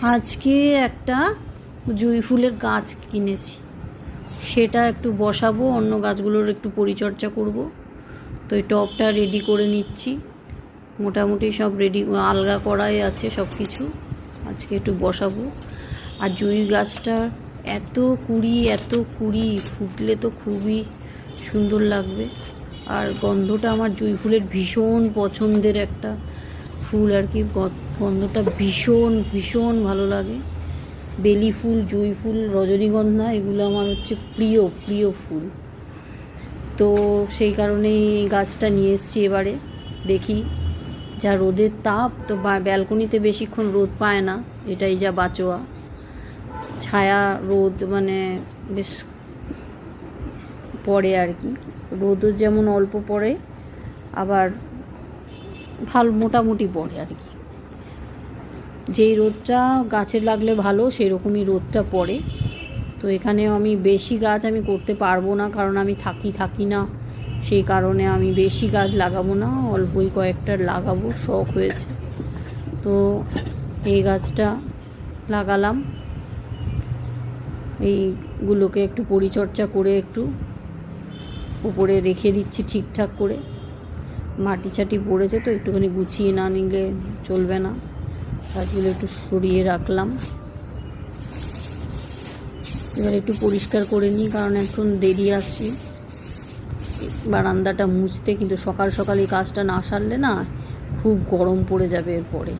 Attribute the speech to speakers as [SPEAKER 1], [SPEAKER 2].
[SPEAKER 1] আজকে একটা জুঁই ফুলের গাছ কিনেছি, সেটা একটু বসাবো, অন্য গাছগুলোর একটু পরিচর্যা করব। তো এই টবটা রেডি করে নিচ্ছি, মোটামুটি সব রেডি, আলগা করাই আছে সব কিছু। আজকে একটু বসাবো। আর জুঁই গাছটার এত কুড়ি ফুটলে তো খুবই সুন্দর লাগবে। আর গন্ধটা, আমার জুঁই ফুলের ভীষণ পছন্দের একটা ফুল আর কি, গন্ধটা ভীষণ ভীষণ ভালো লাগে। বেলি ফুল, জুঁই ফুল, রজনীগন্ধা, এগুলো আমার হচ্ছে প্রিয় প্রিয় ফুল। তো সেই কারণেই গাছটা নিয়ে এসেছি। এবারে দেখি, যা রোদের তাপ, তো ব্যালকনিতে বেশিক্ষণ রোদ পায় না, এটাই যা বাঁচোয়া। ছায়া রোদ মানে বেশ পড়ে আর কি, রোদও যেমন অল্প পড়ে, আবার ভালো মোটামুটি পড়ে আর কি। যেই রোদটা গাছে লাগলে ভালো, সেরকমই রোদটা পড়ে। তো এখানেও আমি বেশি গাছ আমি করতে পারবো না, কারণ আমি থাকি না, সেই কারণে আমি বেশি গাছ লাগাবো না, অল্পই কয়েকটা লাগাবো, শখ হয়েছে। তো এই গাছটা লাগালাম, এইগুলোকে একটু পরিচর্যা করে একটু উপরে রেখে দিচ্ছি ঠিকঠাক করে। মাটি ছাটি পড়েছে, তো একটুখানি গুছিয়ে না নিলে চলবে না, গাছগুলো একটু সরিয়ে রাখলাম। এবার একটু পরিষ্কার করে নিই, কারণ এখন দেরি আসছে বারান্দাটা মুছতে, কিন্তু সকাল সকাল এই কাজটা না সারলে না খুব গরম পড়ে যাবে এরপরে।